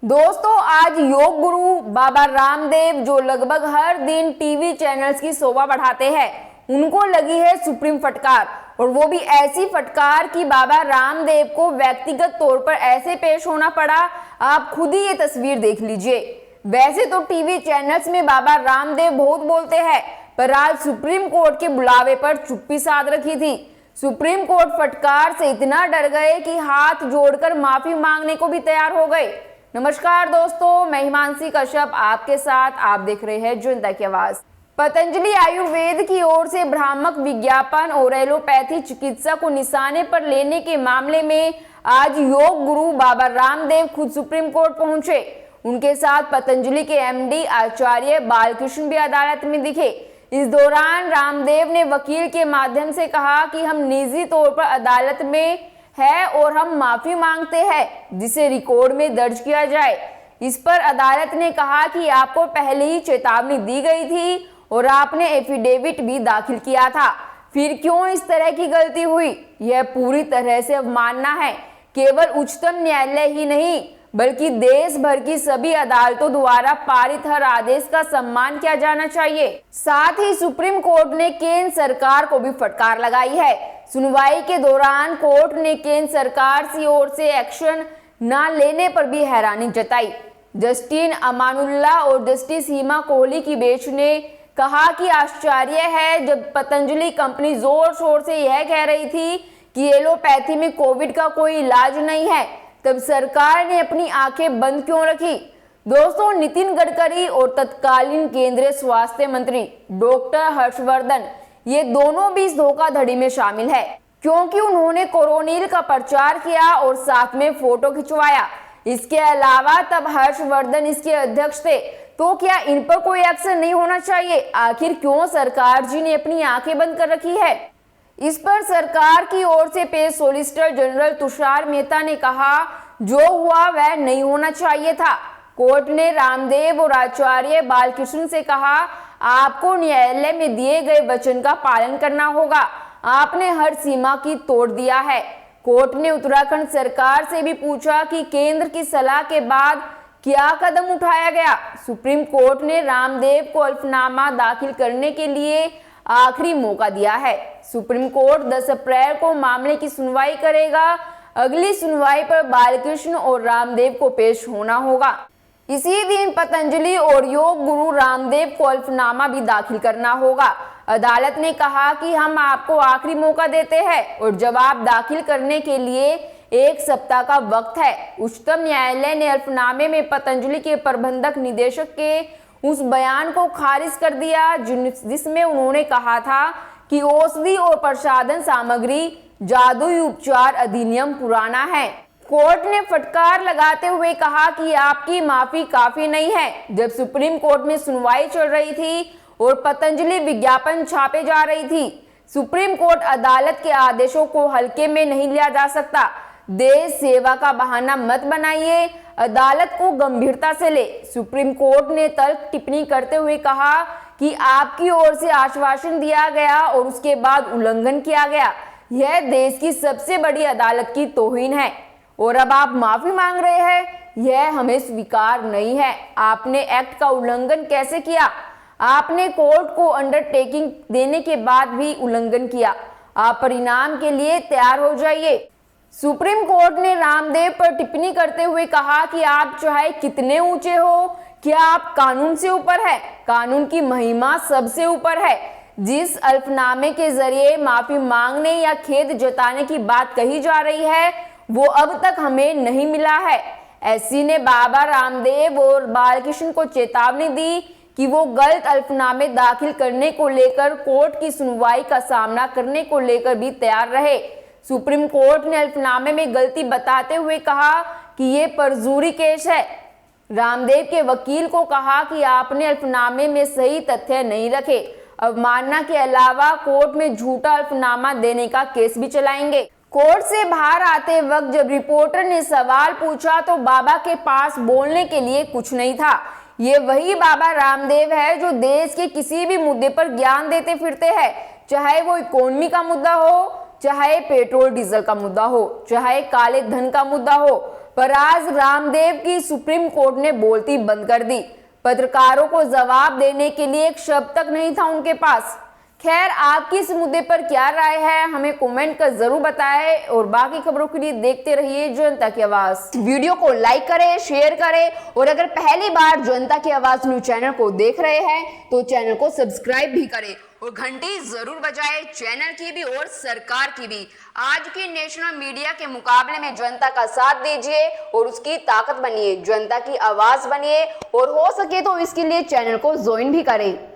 दोस्तों, आज योग गुरु बाबा रामदेव जो लगभग हर दिन टीवी चैनल्स की शोभा बढ़ाते हैं, उनको लगी है सुप्रीम फटकार। और वो भी ऐसी फटकार कि बाबा रामदेव को व्यक्तिगत तौर पर ऐसे पेश होना पड़ा। आप खुद ही ये तस्वीर देख लीजिए। वैसे तो टीवी चैनल्स में बाबा रामदेव बहुत बोलते हैं, पर आज सुप्रीम कोर्ट के बुलावे पर चुप्पी साध रखी थी। सुप्रीम कोर्ट फटकार से इतना डर गए कि हाथ जोड़कर माफी मांगने को भी तैयार हो गए। नमस्कार दोस्तों, मैं हिमांशी कश्यप आपके साथ। आप देख रहे हैं जनता की आवाज। पतंजलि आयुर्वेद की ओर से भ्रामक विज्ञापन और एलोपैथी चिकित्सा को निशाने पर लेने के मामले में आज योग गुरु बाबा रामदेव खुद सुप्रीम कोर्ट पहुंचे। उनके साथ पतंजलि के एमडी आचार्य बालकृष्ण भी अदालत में दिखे। इस दौरान रामदेव ने वकील के माध्यम से कहा कि हम निजी तौर पर अदालत में है और हम माफी मांगते हैं, जिसे रिकॉर्ड में दर्ज किया जाए। इस पर अदालत ने कहा कि आपको पहले ही चेतावनी दी गई थी और आपने एफिडेविट भी दाखिल किया था, फिर क्यों इस तरह की गलती हुई? यह पूरी तरह से अवमानना है। केवल उच्चतम न्यायालय ही नहीं बल्कि देश भर की सभी अदालतों द्वारा पारित हर आदेश का सम्मान किया जाना चाहिए। साथ ही सुप्रीम कोर्ट ने केंद्र सरकार को भी फटकार लगाई है। सुनवाई के दौरान कोर्ट ने केंद्र सरकार की ओर से एक्शन न लेने पर भी हैरानी जताई। जस्टिस अमानुल्लाह और जस्टिस हिमा कोहली की बेंच ने कहा कि आश्चर्य है, जब पतंजलि कंपनी जोर शोर से यह कह रही थी कि एलोपैथी में कोविड का कोई इलाज नहीं है, तब सरकार ने अपनी आंखें बंद क्यों रखी? दोस्तों, नितिन गडकरी और तत्कालीन केंद्रीय स्वास्थ्य मंत्री डॉक्टर हर्षवर्धन, ये दोनों भी इस धोखाधड़ी में शामिल है, क्योंकि उन्होंने कोरोनिल का प्रचार किया और साथ में फोटो खिंचवाया। इसके अलावा तब हर्षवर्धन इसके अध्यक्ष थे, तो क्या इन पर कोई एक्शन नहीं होना चाहिए? आखिर क्यों सरकार जी ने अपनी आंखें बंद कर रखी है? इस पर सरकार की ओर से पेश सॉलिसिटर जनरल तुषार मेहता ने कहा, जो हुआ वह नहीं होना चाहिए था। कोर्ट ने रामदेव और आचार्य बालकृष्ण से कहा, आपको न्यायालय में दिए गए वचन का पालन करना होगा। आपने हर सीमा की तोड़ दिया है। कोर्ट ने उत्तराखंड सरकार से भी पूछा कि केंद्र की सलाह के बाद क्या कदम उठाया गया। सुप्रीम कोर्ट ने रामदेव को हल्फनामा दाखिल करने के लिए आखिरी मौका दिया है। सुप्रीम कोर्ट 10 अप्रैल को मामले की सुनवाई करेगा। अगली सुनवाई पर बालकृष्ण और रामदेव को पेश होना होगा। इसी दिन पतंजलि और योग गुरु रामदेव को हल्फनामा भी दाखिल करना होगा। अदालत ने कहा कि हम आपको आखिरी मौका देते हैं और जवाब दाखिल करने के लिए 1 सप्ताह का वक्त है। उच्चतम न्यायालय ने हल्फनामे में पतंजलि के प्रबंधक निदेशक के उस बयान को खारिज कर दिया जिसमें उन्होंने कहा था कि औषधि और प्रसाधन सामग्री जादुई उपचार अधिनियम पुराना है। कोर्ट ने फटकार लगाते हुए कहा कि आपकी माफी काफी नहीं है। जब सुप्रीम कोर्ट में सुनवाई चल रही थी और पतंजलि विज्ञापन छापे जा रही थी, सुप्रीम कोर्ट अदालत के आदेशों को हल्के में नहीं लिया जा सकता। देश सेवा का बहाना मत बनाइए, अदालत को गंभीरता से ले। सुप्रीम कोर्ट ने तर्क टिप्पणी करते हुए कहा कि आपकी ओर से आश्वासन दिया गया और उसके बाद उल्लंघन किया गया। यह देश की सबसे बड़ी अदालत की तौहीन है और अब आप माफी मांग रहे हैं, यह हमें स्वीकार नहीं है। आपने एक्ट का उल्लंघन कैसे किया? आपने कोर्ट को अंडरटेकिंग देने के बाद भी उल्लंघन किया। आप परिणाम के लिए तैयार हो जाइए। सुप्रीम कोर्ट ने रामदेव पर टिप्पणी करते हुए कहा कि आप चाहे कितने ऊंचे हो, क्या आप कानून से ऊपर है? कानून की महिमा सबसे ऊपर है। जिस हल्फनामे के जरिए माफी मांगने या खेद जताने की बात कही जा रही है, वो अब तक हमें नहीं मिला है। एससी ने बाबा रामदेव और बालकृष्ण को चेतावनी दी कि वो गलत हल्फनामे दाखिल करने को लेकर कोर्ट की सुनवाई का सामना करने को लेकर भी तैयार रहे। सुप्रीम कोर्ट ने हल्फनामे में गलती बताते हुए कहा कि ये परजूरी केस है। रामदेव के वकील को कहा कि आपने हल्फनामे में सही तथ्य नहीं रखे। अवमानना के अलावा कोर्ट में झूठा हल्फनामा देने का केस भी चलाएंगे। कोर्ट से बाहर आते वक्त जब रिपोर्टर ने सवाल पूछा तो बाबा के पास बोलने के लिए कुछ नहीं था। ये वही बाबा रामदेव है जो देश के किसी भी मुद्दे पर ज्ञान देते फिरते हैं, चाहे वो इकोनॉमी का मुद्दा हो, चाहे पेट्रोल डीजल का मुद्दा हो, चाहे काले धन का मुद्दा हो। पर आज रामदेव की सुप्रीम कोर्ट ने बोलती बंद कर दी। पत्रकारों को जवाब देने के लिए एक शब्द तक नहीं था उनके पास। खैर, आपकी इस मुद्दे पर क्या राय है हमें कमेंट कर जरूर बताएं और बाकी खबरों के लिए देखते रहिए जनता की आवाज। वीडियो को लाइक करें, शेयर करें और अगर पहली बार जनता की आवाज न्यूज चैनल को देख रहे हैं तो चैनल को सब्सक्राइब भी करें और घंटी जरूर बजाएं, चैनल की भी और सरकार की भी। आज की नेशनल मीडिया के मुकाबले में जनता का साथ दीजिए और उसकी ताकत बनिए, जनता की आवाज बनिए और हो सके तो इसके लिए चैनल को ज्वाइन भी करें।